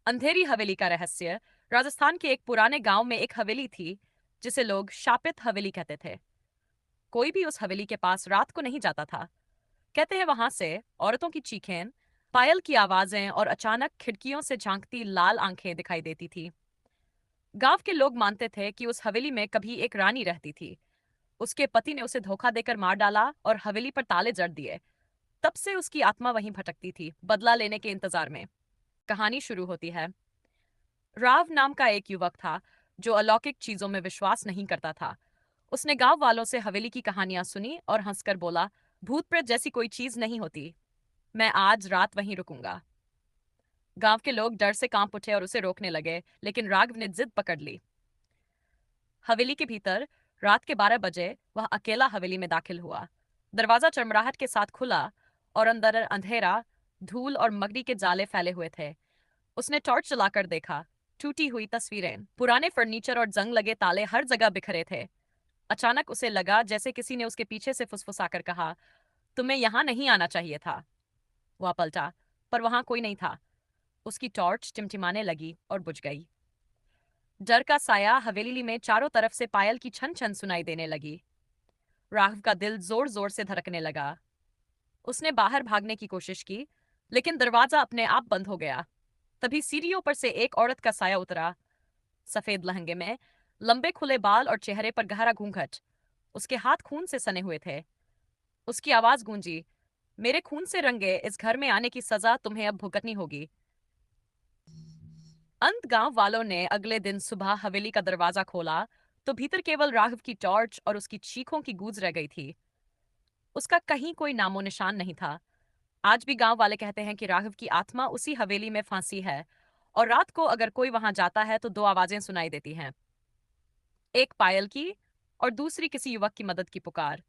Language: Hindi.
अंधेरी हवेली का रहस्य। राजस्थान के एक पुराने गांव में एक हवेली थी जिसे लोग शापित हवेली कहते थे। कोई भी उस हवेली के पास रात को नहीं जाता था। कहते हैं वहां से औरतों की चीखें, पायल की आवाजें और अचानक खिड़कियों से झांकती लाल आंखें दिखाई देती थी। गांव के लोग मानते थे कि उस हवेली में कभी एक रानी रहती थी। उसके पति ने उसे धोखा देकर मार डाला और हवेली पर ताले जड़ दिए। तब से उसकी आत्मा वहीं भटकती थी, बदला लेने के इंतजार में। कहानी शुरू होती है। राव नाम का एक युवक था जो अलौकिक चीजों में विश्वास नहीं करता था। उसने गांव वालों से हवेली की कहानियां सुनी और हंसकर बोला, भूत प्रेत जैसी कोई चीज नहीं होती। मैं आज रात वहीं रुकूंगा। गांव के लोग डर से कांप उठे और उसे रोकने लगे, लेकिन राघव ने जिद पकड़ ली। हवेली के भीतर रात के 12 बजे वह अकेला हवेली में दाखिल हुआ। दरवाजा चरमराहट के साथ खुला और अंदर अंधेरा, धूल और मकड़ी के जाले फैले हुए थे। उसने टॉर्च जलाकर देखा। टूटी हुई तस्वीरें, पुराने फर्नीचर और जंग लगे ताले हर जगह बिखरे थे। अचानक उसे लगा जैसे किसी ने उसके पीछे से फुसफुसाकर कहा, तुम्हें यहां नहीं आना चाहिए था। वह पलटा, पर वहां कोई नहीं था। उसकी टॉर्च टिमटिमाने लगी और बुझ गई। डर का साया हवेली में चारों तरफ से पायल की छन छन सुनाई देने लगी। राघव का दिल जोर जोर से धड़कने लगा। उसने बाहर भागने की कोशिश की, लेकिन दरवाजा अपने आप बंद हो गया। तभी सीढ़ियों पर से एक औरत का साया उतरा, सफेद लहंगे में, लंबे खुले बाल और चेहरे पर गहरा घूंघट। उसके हाथ खून से सने हुए थे। उसकी आवाज गूंजी, मेरे खून से रंगे इस घर में आने की सजा तुम्हें अब भुगतनी होगी। अंत गांव वालों ने अगले दिन सुबह हवेली का दरवाजा खोला तो भीतर केवल राघव की टॉर्च और उसकी चीखों की गूंज रह गई थी। उसका कहीं कोई नामो निशान नहीं था। आज भी गांव वाले कहते हैं कि राघव की आत्मा उसी हवेली में फांसी है, और रात को अगर कोई वहां जाता है तो दो आवाजें सुनाई देती हैं, एक पायल की और दूसरी किसी युवक की मदद की पुकार।